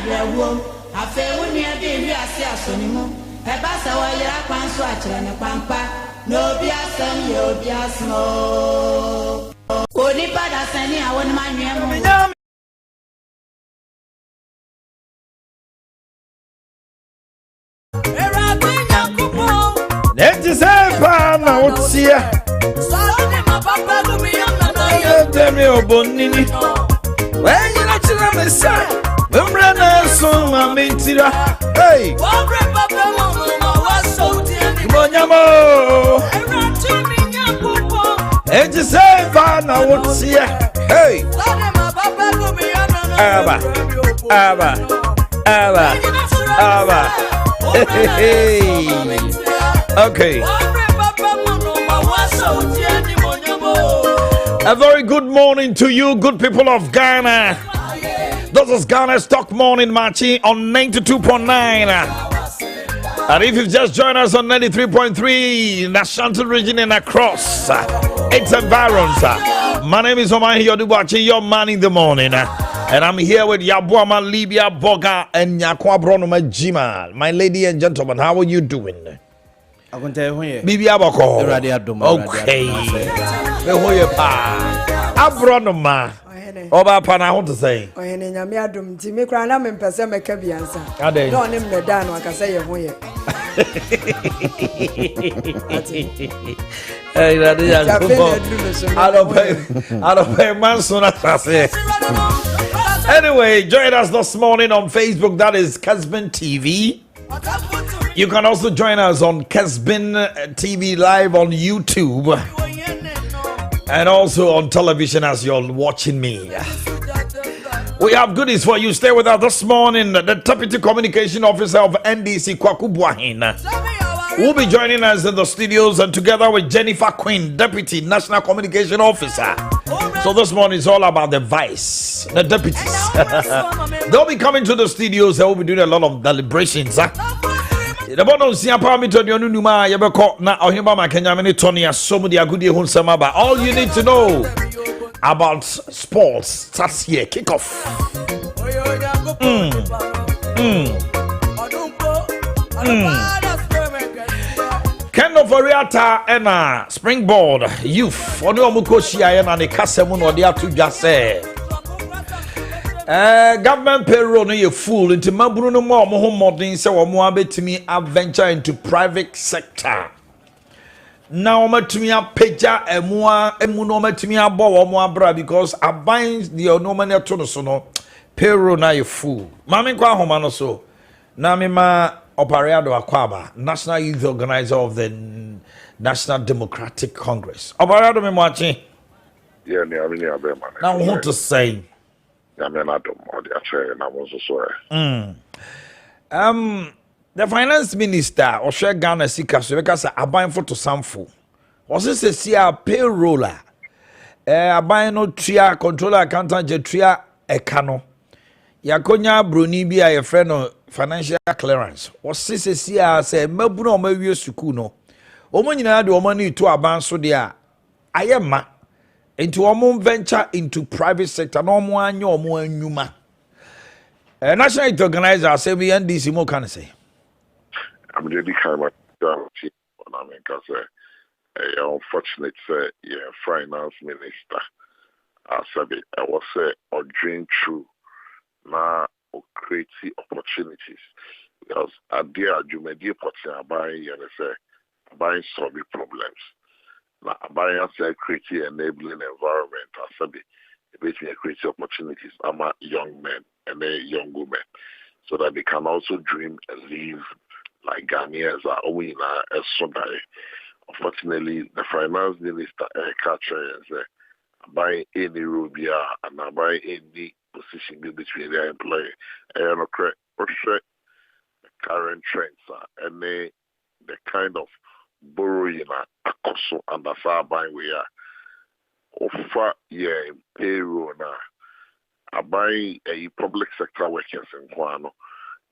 brewom afe woni e bi wi ase asonimo e ba sa wa yira kwan so akire ne pampa no bi asem ye obi asmo oni pada sani awon manwe mu Let's say, Pana, what's here? Tell me, Bonini. When you're not in the side, the brother, son, my mentira. Hey, Bonyamo. Let's say, Pana, what's here? Hey, Abba. Hey. Okay. A very good morning to you, good people of Ghana. This is Ghana Stock Morning Maakye on 92.9. And if you've just joined us on 93.3 in the Ashanti region and across its environs, my name is Omanhene Yaw, your man in the morning. And I'm here with Yabuama Libya Boga and Nyakwa Bronoma Jima. My lady and gentlemen, how are you doing? Bibi Aboko. Okay. Wehoye pa. Abronoma. Oba pa na want to say. Ohene nyame adom ti me kra na me pese meka biansa. No ne me da no akasa ye hoye. Hey, that is I don't pay man soon as Anyway, join us this morning on Facebook. That is Kessben TV. You can also join us on Kessben TV live on YouTube and also on television as you're watching me. We have goodies for you. Stay with us this morning. The Deputy Communication Officer of NDC, Kwaku Boakye, will be joining us in the studios and together with Jennifer Quinn, Deputy National Communication Officer. So this morning is all about the vice, the deputies. They'll be coming to the studios. They will be doing a lot of deliberations. The bonus here, parameter, you know, you be caught now. Ohimba Kenya many Tony as some of the agudi hun samaba. All you need to know about sports starts here. Kick off. Ken of Oriata and Springboard Youth. Oni omukoshia and the Kessben or the atu just say. Government payroll no you fool into maburu no more modern say wo mo abetimi adventure into private sector. Now matumi apeja emu no matumi abo wo mo abra because aban the no man to no so no payroll na you fool. Mami kwa homa no so. Na me ma Opereado Akwaba, National Youth Organizer of the National Democratic Congress. Opereado me Maakye. Yeah, now what to say? The finance minister or share Ghana Sika so because I buy for to samfo. Was this a see payroller? I buy no tria controller accountant jetria ekano. Yakonya broni bi a friend no financial clearance. Was this a see say mabuno mawie suku no. Omo nyina de omo ni to aban so de a ayema into omo venture into private sector no omo anyo omo anwuma. National Youth Organizer say we NDC mo can say. I'm really kind of unfortunate say finance minister I was say or dream true now or create opportunities because at the you may be buying buying solving problems. Now buying create enabling environment basically create opportunities among young men and young women so that they can also dream and live like Ghanaians are always unfortunately the finance minister catcher and buying any rubia and buying any position between their employee and current trends and the kind of borrowing also and that's how buying we are offer payroll now buying a public sector workers in Kwano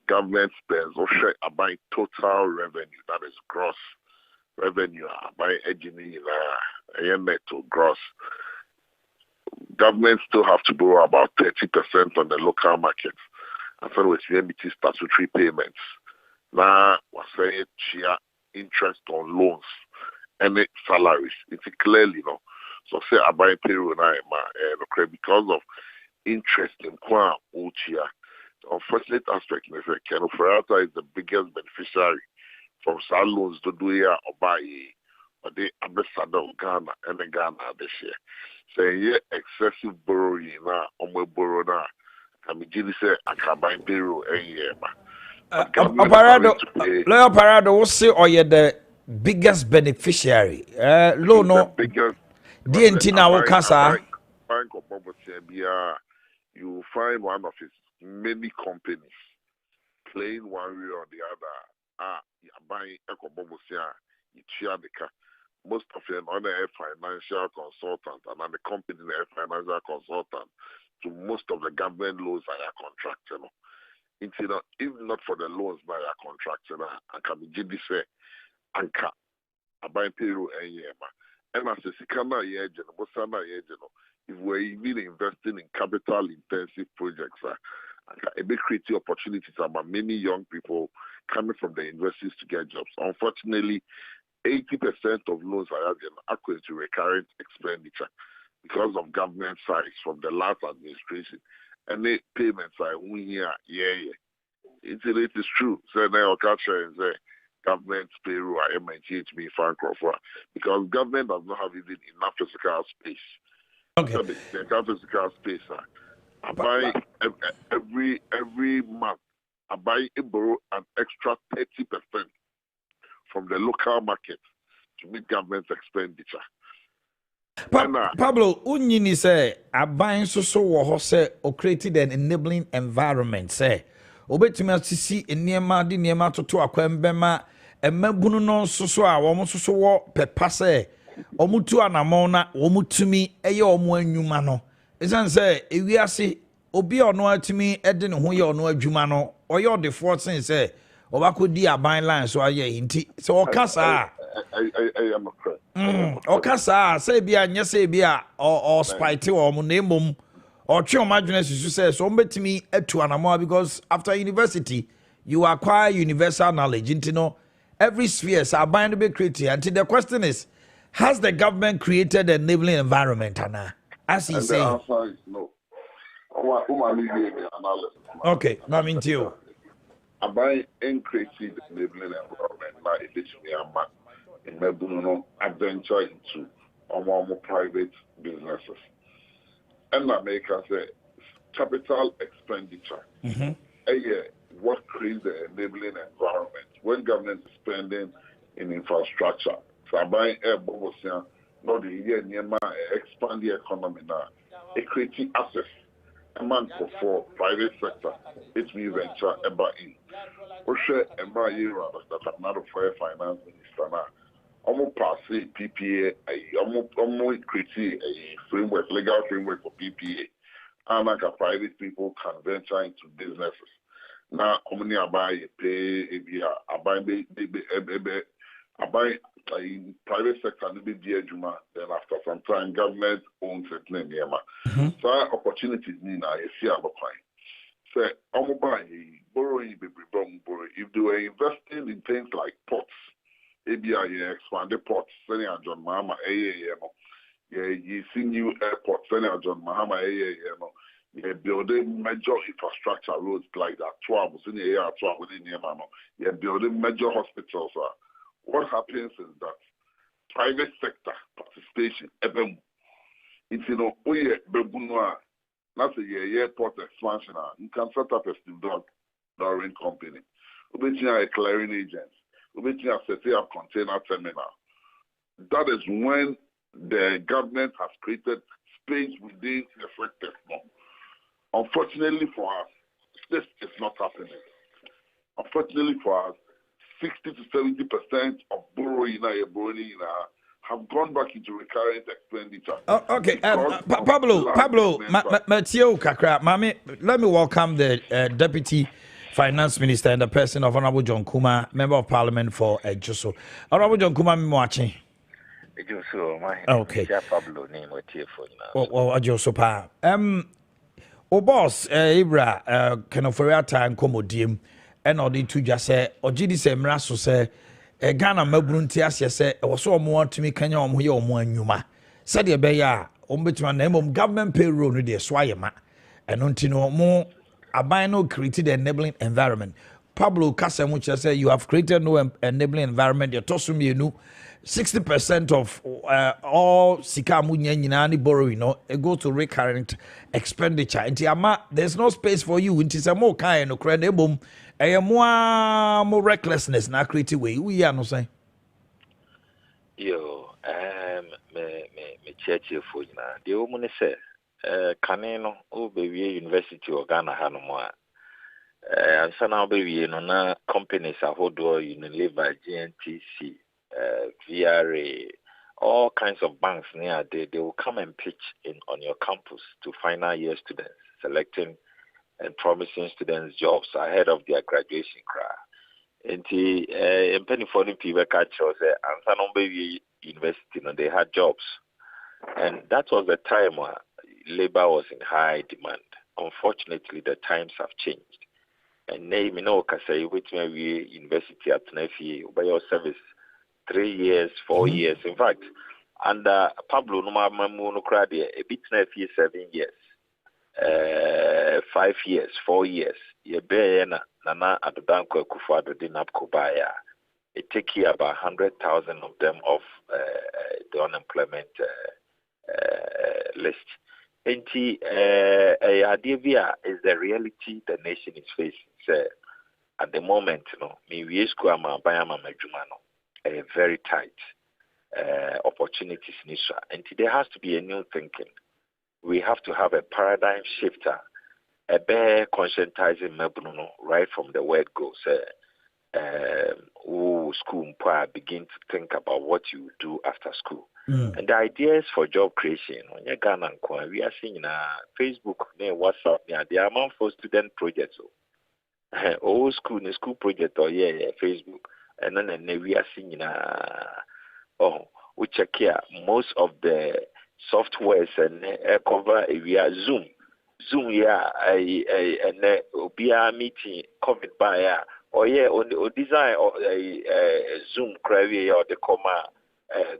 government spends or buying total revenue that is gross revenue buying engineering net to gross. Government still have to borrow about 30% on the local market. I thought it was MBT statutory payments. Now, was saying chia interest on loans and salaries. It's clearly, So say I buy payroll now, because of interest in Kwa Uchia. The unfortunate aspect is that Ken Ferrata is the biggest beneficiary from loans to do here or buy but they ambassador of Ghana and the Ghana this year. Saying yeah, excessive borrowing now, borrow now. I mean, Jimmy said I can buy payroll any year. Lawyer Parado will say, or you're the biggest beneficiary. Loan, no, biggest. DNT now, Casa. Bank of Boakye, you will find one of his many companies playing one way or the other. Buying Eco Boakye, most of them are a financial consultant and the company a financial consultant to most of the government loans that are contracted. Even not for the loans that are contracted, I can be GD say, Anka, I buy payroll a year. And as a Sikana agent, if we're even investing in capital intensive projects, a big creative opportunities about many young people coming from the universities to get jobs. Unfortunately, 80% of loans are going to recurrent expenditure because of government size from the last administration. And the payments are it is true. So now I'll capture and say government payroll are MNGHB fan because government does not have even enough physical space. Okay. So they have physical space. I buy every month. I buy borrow an extra 30% from the local market to meet government expenditure. Pablo, unyini say a buying so wo say o created an enabling environment say obetumi asisi enema di nema toto akwembema emabunu no so a wo so wo pepa say omutu anamon na wo mutumi eye omo anwuma no esan say ewiase obi ono atumi ede ne ho ye ono adwuma no oye odefo sen say obakodi aban line so aye nti so okasa I am a friend. Okasa say bia nya say bia or spite or name or try imagine say so betimi etu anamo because after university you acquire universal knowledge into every sphere are bound to be created. Until the question is, has the government created an enabling environment, Anna? As he say, the answer is no. Okay, no, I mean to you. I buy created enabling environment now it is me in Mebuno adventure into more private businesses. And America say capital expenditure. What creates the enabling environment when government is spending in infrastructure. So I buy air bubbles here, not the year near expand the economy now. It creates access. A man for private sector, it's me venture about in. Oshe Emma Yera, that's another finance minister now. Almost pass PPA, almost create a framework, legal framework for PPA. And like private people can venture into businesses. Now, how many I buy private sector, then after some time, government owns it. So opportunities need now, you see, I'm say, I'm buying, borrowing, if they were investing in things like ports, ABI expanded ports, sending a John Mahama, you see new airports, sending a John Mahama, you're building major infrastructure roads like that, 12, in the area, 12 within the you're building major hospitals. What happens is that private sector participation, it's that's a airport expansion. You can set up a stevedoring company. You a clearing agent. You set up container terminal. That is when the government has created space within the sector. Unfortunately for us, this is not happening. Unfortunately for us, 60 to 70% of borrowing have gone back into recurrent expenditure. Okay, Pablo, Matthew Kakra, Mami, let me welcome the Deputy Finance Minister and the person of Honorable John Kuma, Member of Parliament for Ejoso. Honorable John Kuma, I'm watching. Okay. Pablo, name what here for now. Oh, Ejoso pa. boss Ibra kind of for a time commodium and or the two just say or GD say mraso say Ghana mabrunti ase say was so mo to me Kenya om here om anwuma said ye be ya betuma na mom government payroll no dey so ayema eno ntino mo aban no created an enabling environment. Pablo Kasem, which I say you have created no enabling environment. You're tossing me, 60% of all sikamu nyani borrowing, it goes to recurrent expenditure. And there's no space for you. It is a more kind of credit boom, a more recklessness na creative way. We are no say. Yo, me church for you now. The woman say, Kaneno, baby, University of Ghana, Hanumwa. And so now, baby, na companies are Hodor, Unilever, GNTC, VRA, all kinds of banks near they will come and pitch on your campus to final year students, selecting and promising students jobs ahead of their graduation cry. And the penny for the people catch us, and so now, baby, university, they had jobs, and that was the time where labor was in high demand. Unfortunately, the times have changed. And name say which may be university at Nefi by your service 3 years, 4 years. In fact, under Pablo Numa Monocradi, a bit Nefi 7 years, 5 years, 4 years. Ye bear Nana at the Banco Kufado Dinap Kubaya. It take you about 100,000 of them off the unemployment list. And idea is the reality the nation is facing. At the moment, me school a very tight opportunities in Israel. And there has to be a new thinking. We have to have a paradigm shifter, a better conscientizing mebuno right from the word go. School begin to think about what you do after school. And the ideas for job creation, when you Ghana, we are seeing Facebook, WhatsApp, the amount for student projects. Old school project or Facebook, and then we are seeing we check here most of the softwares and cover area Zoom, and be a meeting COVID by or design or Zoom crave or the comma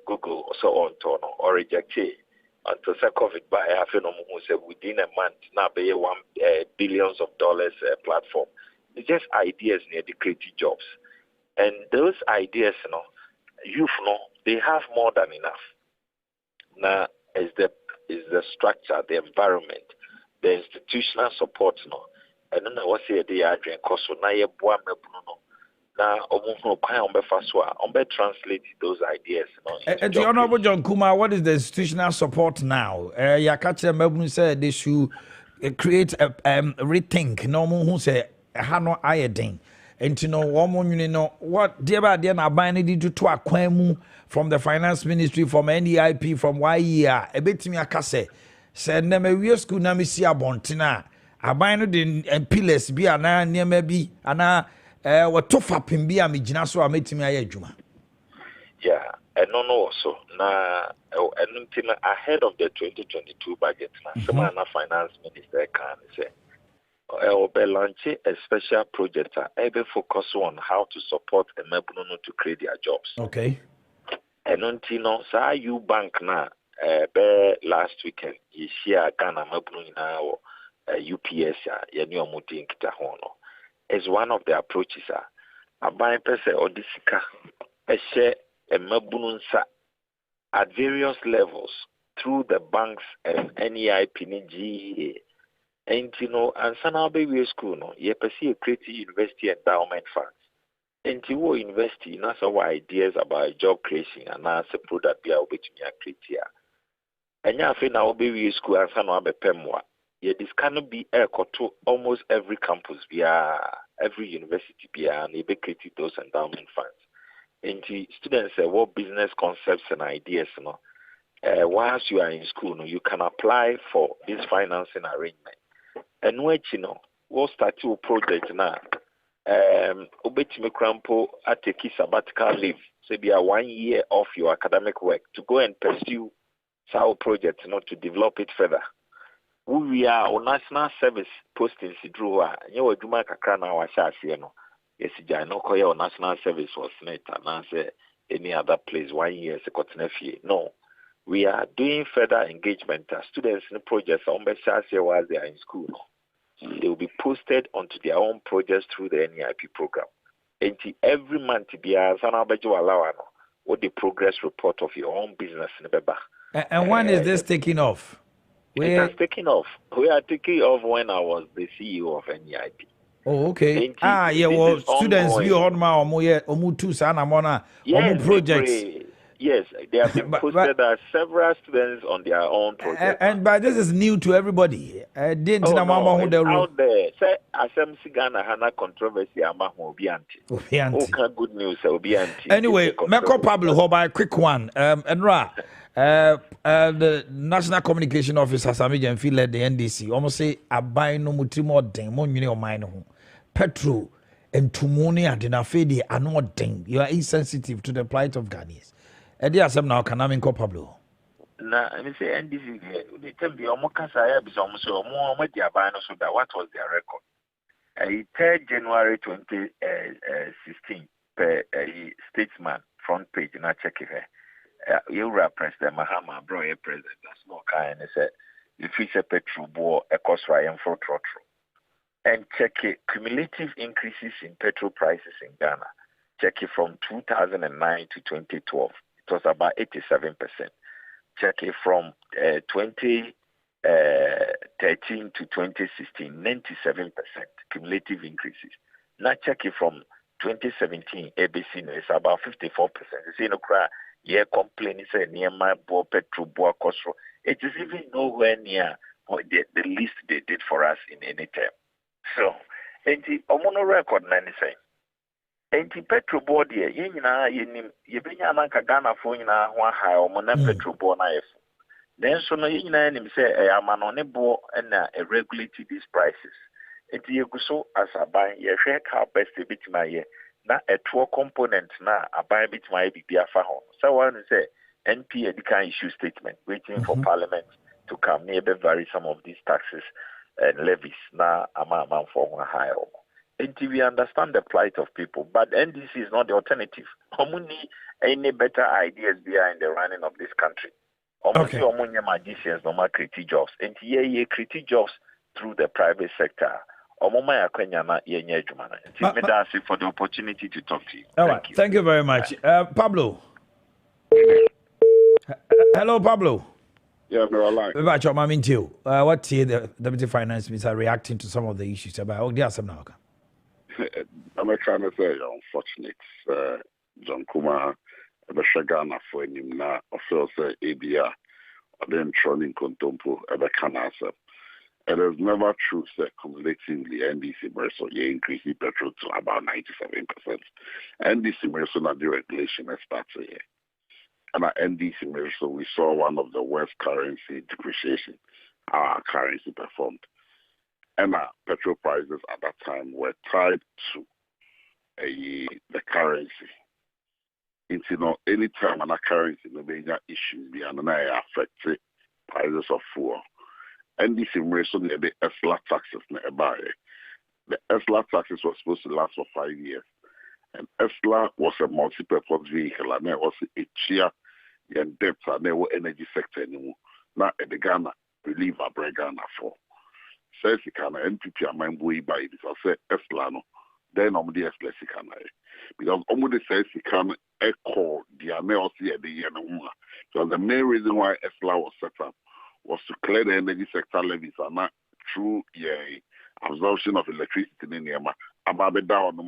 Google so on or reject it until COVID by half within a month now be billions of dollars platform. It's just ideas near the creative jobs. And those ideas, youth, they have more than enough. Now, is the structure, the environment, the institutional support, I don't know what say they are doing. Cause so now you now translate those ideas. The Honorable John Kuma, what is the institutional support now? Yakache Mebun said they should create a rethink. No one who say Hano Ayedin. And to know one what dear na binding to acquire from the finance ministry, from NDIP, from YEA, a bit me a case. Said never we school na me see abontina. Abino din and pillars be ana near maybe ana what tough up in be a mijina so I made me a juma. Yeah, and no also na and ahead of the 2022 budget na Semana finance minister can say will be launching a special project able focus on how to support the Mebuno to create their jobs. Okay. And until now, you bank na last weekend you share Ghana Mebuno now UPS is one of the approaches. A buying person or disika a share a Mebununsa at various levels through the banks and NEIP GEA. And and Sana Baby School, you pursue a creative university endowment funds. And you university, that's our ideas about job creation and as a product be which me a criteria. And ya feel now baby school and Sana Bepemwa. Yeah, this cannot be to almost every campus via every university via and be creative those endowment funds. And the students say what business concepts and ideas, whilst you are in school, you can apply for this financing arrangement. And which we'll start your project now. Obetime Crampo at a sabbatical leave, so be a 1 year off your academic work to go and pursue our project, to develop it further. we are on national service postings through you were Juma Kakana or Shasiano. Yes, I know Koya national service was net and say any other place 1 year second. No. We are doing further engagement. Students in projects on Beshassia while they are in school. They will be posted onto their own projects through the NEIP program. And every month, be a what the progress report of your own business in Beba. And when is this taking off? It has taken off. We are taking off when I was the CEO of NEIP. Oh, okay. Yeah, well, students be on my omu sana mona projects. Yes, they have been posted as several students on their own projects. But this is new to everybody. It's out there. Say, Asem Sigana Hana controversy amahu obianti. Okay, good news, obianti. Anyway, Meko Pablo, how about a quick one? Enra, the National Communication Officer Samija and led the NDC almost say a buy no mutrimo ding, mon you mine petrol and tumoni and dinafedi are not ding. You are insensitive to the plight of Ghanaians. And there are some now can I Pablo. Now, I mean, say NDC, they tell me, Omokasa, so more media bano so that what was their record? 3rd January 2016, per Statesman front page, and I check it. You were President Mahama, bro, President, that's more kind. And said, if it's a petrol war, a cost Ryan for trotro. And check it, cumulative increases in petrol prices in Ghana. Check it from 2009 to 2012. It was about 87%. Check it from 2013 to 2016, 97% cumulative increases. Now check it from 2017, ABC, it's about 54%. You see, no cry, yeah, complaining, say, near my board, petrol, board, cost. It is even nowhere near the least they did for us in any term. So, and the Omono record, man, is saying. Enti petrol board ye nyina ye benya manka Ghana fo nyina ho aha o mo na petrol board na yefo then so no ye nyina nim say amano ne bo na regulate these prices enti ye guso as aban ye hwe ka best bitima ye na eto component na aban bitima ye bibia fa ho so one say NP edikan issue statement waiting for parliament to come near vary some of these taxes and levies na ama for ho aha o. Until we understand the plight of people, but NDC is not the alternative. Omuni any better ideas behind the running of this country. Omuni omunya magicians no more create jobs. And ye create jobs through the private sector. Omuma ya kwenya na ye nye jumana. That's for the opportunity to talk to you. All right. Thank you very much. Pablo. Hello, Pablo. Yeah, no, I like. About your mom too. What the Deputy Finance Minister are reacting to some of the issues about there are some now. I'm trying to say, unfortunate, John Kuma, Ghana for him now, I feel say ABR, or then trolling Contompo, Canasa. It is never true that cumulatively NDC Merso, you increase the petrol to about 97%. NDC Merso, not the regulation starts here. And at NDC Merso, we saw one of the worst currency depreciation our currency performed. And petrol prices at that time were tied to the currency. Any time an currency no be issues and affect prices of fuel. And this in relation to the ESLA taxes the ESLA taxes were supposed to last for 5 years. And ESLA was a multi-purpose vehicle and it was a cheer and debt and there were energy sector anymore. Now at the Ghana relieve our Ghana for. Says he can NPP a man boy by because say Eslano, then the Esla can because Omude says he can echo the Amelsi at the year. So the main reason why Esla was set up was to clear the energy sector levies and not through absorption of electricity in Yama. About the down no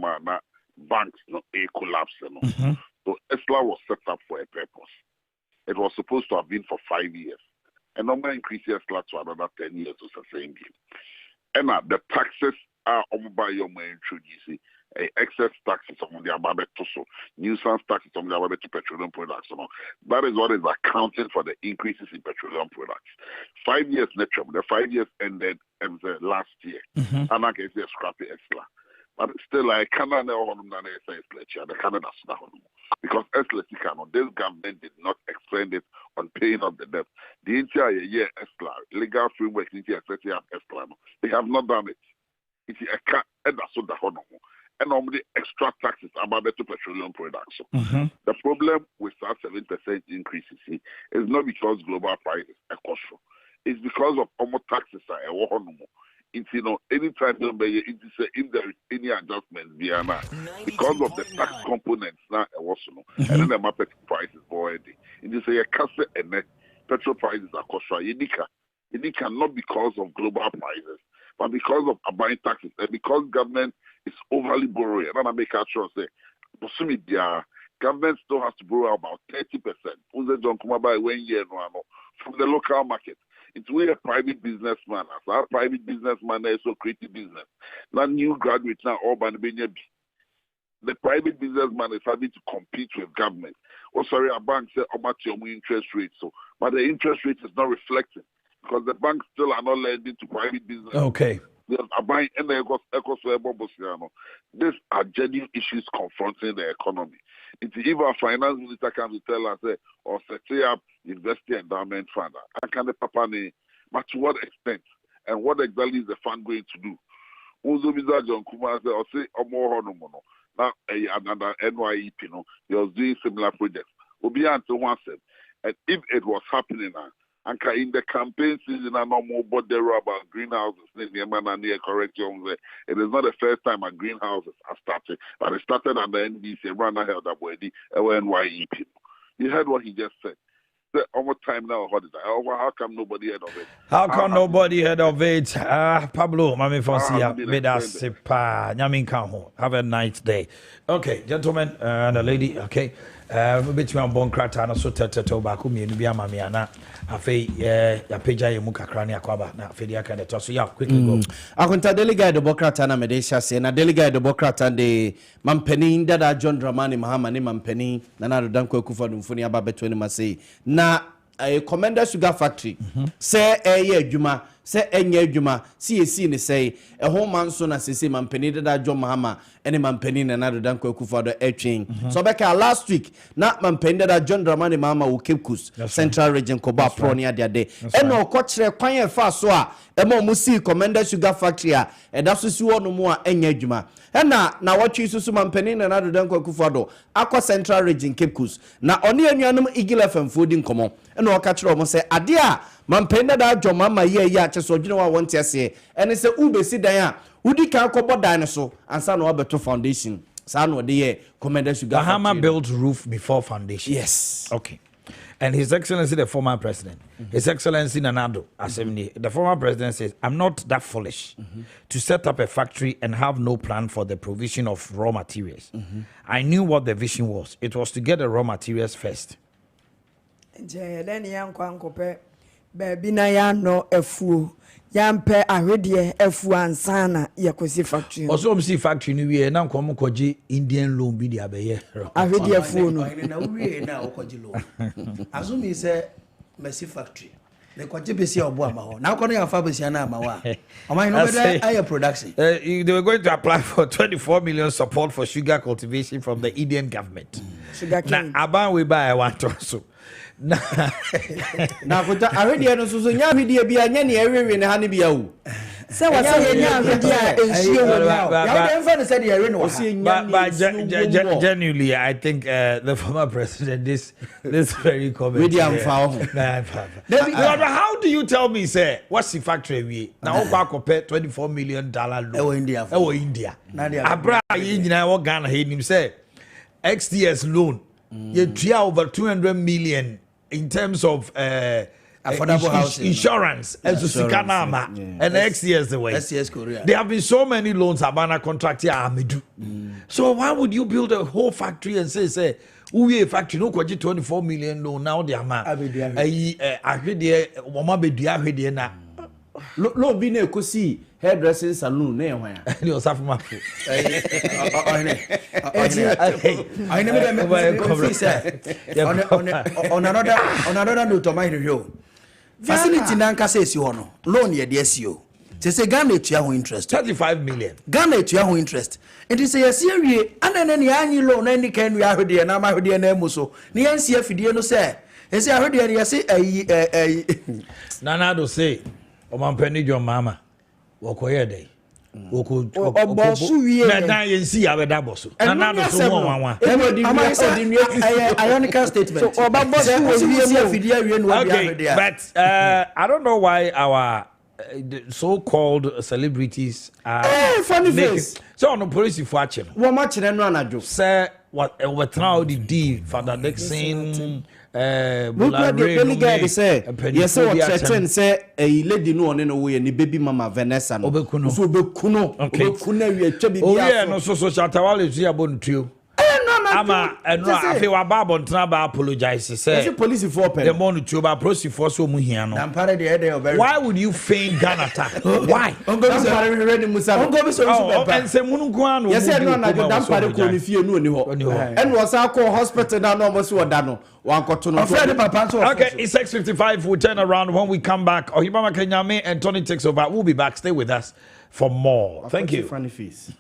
banks no collapse. So Esla was set up for a purpose. It was supposed to have been for 5 years. And number increases to another 10 years to sustain it. And the taxes are by your main introducing excess taxes on the Ababe Toso, nuisance taxes on the Ababe to petroleum products. That is what is accounting for the increases in petroleum products. 5 years later, the 5 years ended last year. And I can say scrappy extra. But still, I cannot know the Canada because this government did not extend it on paying off the debt. The entire year extra legal framework in the extra. They have not done it. It's a cat and that's what the honor. And normally extra taxes about better petroleum products. The problem with that 7% increase is not because global prices are costly. It's because of almost taxes are it's anytime if there is any adjustment because of the tax components now and then the market prices already. It is a casse and petrol prices are costly. It cannot because of global prices, but because of buying taxes and because government is overly borrowing. And I make a sure say, government still has to borrow about 30%. From the local market. It's where a private businessman, as our private businessman is so creative business. Now new graduates now all by the private businessman is having to compete with government. Oh sorry, a bank said how much your interest rate so, but the interest rate is not reflecting because the banks still are not lending to private business. Okay. These are genuine issues confronting the economy. It's if our finance minister comes to tell us, or set up university endowment fund, I can but to what extent and what exactly is the fund going to do? John Kumar said, or say, or more now another NYEP, he was doing similar projects. And if it was happening now. And in the campaign season, I know more about greenhouses. It is not the first time a greenhouses are started, but it started at the NBC, Rana held up with the NYEP. You heard what he just said. Almost time now, how come nobody heard of it? How come nobody heard of it? Pablo, Mami Fonsia, have a nice day. Okay, gentlemen and a lady, okay. Between bon crata so teto baku mi nubia mami ana afei ya peja ye mukakrani akwaba na afei dia kan to so ya quickly go akunta delegate de bokrata na medesha se na delegate de bokrata de mampeni dada John Dramani Mahama ne mampeni na na danko akufa dumfuni aba beto ni masei na Commander Sugar Factory say ye adwuma say enye adwuma CAC ni say ho man so na sese mampeni dada John Mahama ene mampeni na na danko akufa do etwen so beka last week na mampeni dada John Dramani Mahama wo Cape Coast Central Region ko ba pro ne ade ene okokire kwan e fa so a ema mu see Commander Sugar Factory a eda so si wo no mu a enye adwuma na watwi susu mampeni na na danko akufa do akọ Central Region Cape Coast na oni anuanom Igila famfodi nkomo ene okakire o mo say ade a mampeni da John Mahama ye a cheso dwene wa wonte ase ene se ubesi dan a udi kan kobo dan so ansa na obeto foundation sa na ode ye Commander Sugar Mahama built roof before foundation. Yes. Okay. And His Excellency the former president, His Excellency Nanado Assembly, the former president says, I'm not that foolish to set up a factory and have no plan for the provision of raw materials. I knew what the vision was. It was to get the raw materials first. Yampe ahwedie efu ansana yakosi factory also msi factory ni wie na nko mkoji Indian loan bi dia beye ahwedie fu no na wie na okoji loan azumi se mesi factory le kwaje besi obo ama ho na kono ya fa besi na ama wa oman no be air production they were going to apply for 24 million support for sugar cultivation from the Indian government. Sugar cane na aban we buy want also na kuta ahwedie no so nya ahwedie bia nya ne ewewe ne ha ne bia wo se wa se nya ahwedie enhie wo ya dem fa ne se de ewe no but genuinely I think the former president this very comment we am fa ho how do you tell me say what's the factory we na o kwa kope $24 million loan India abra yi nyina wo Ghana he nim say XTS loan you tria over 200 million in terms of affordable housing, insurance, and next year's the way. SCS Korea. There have been so many loans Abana contract here. So why would you build a whole factory and say we a factory no kwaji 24 million loan now the ama ahwede woma bedua ahwede na lo bi na ekosi hairdressing salon na ehwan a ni osafumafo on another note my review facility nanka say si ho no loan ye de asio say Ghana etua ho interest 35 million Ghana etua ho interest it is a serie anene ne anyi loan na ni kan wi ahwede na ma ahwede na amu so ne yansi afidie no say Ese I heard you say Nana do say Omanhene Yaw mama wokoye dey. Obosu wie. Na dan yensi abeda boso. Nana do so wanwa. Ironical statement. So okay, but I don't know why our so-called celebrities are funny face. So on the police for watching. What much no anajo? Say what now the deal Father Dixon look at the belly guy say yes what threaten say a lady no on no way ni baby mama Vanessa no obekuno obekuno we twa bibia oh yeah no so chatawale tu abontuo ama eno afi wa babo ntna ba apologize say police for pen the money to ba police for so mu hia no why would you feign gun attack why ready musa and say mununku anu yes no anajo dan pare ko ni fie no ni ho and was call hospital na no mo so oda no wan koto no okay it's 6:55 we'll turn around when we come back Ohibama Kenyame and Tony takes over we'll be back stay with us for more thank you funny face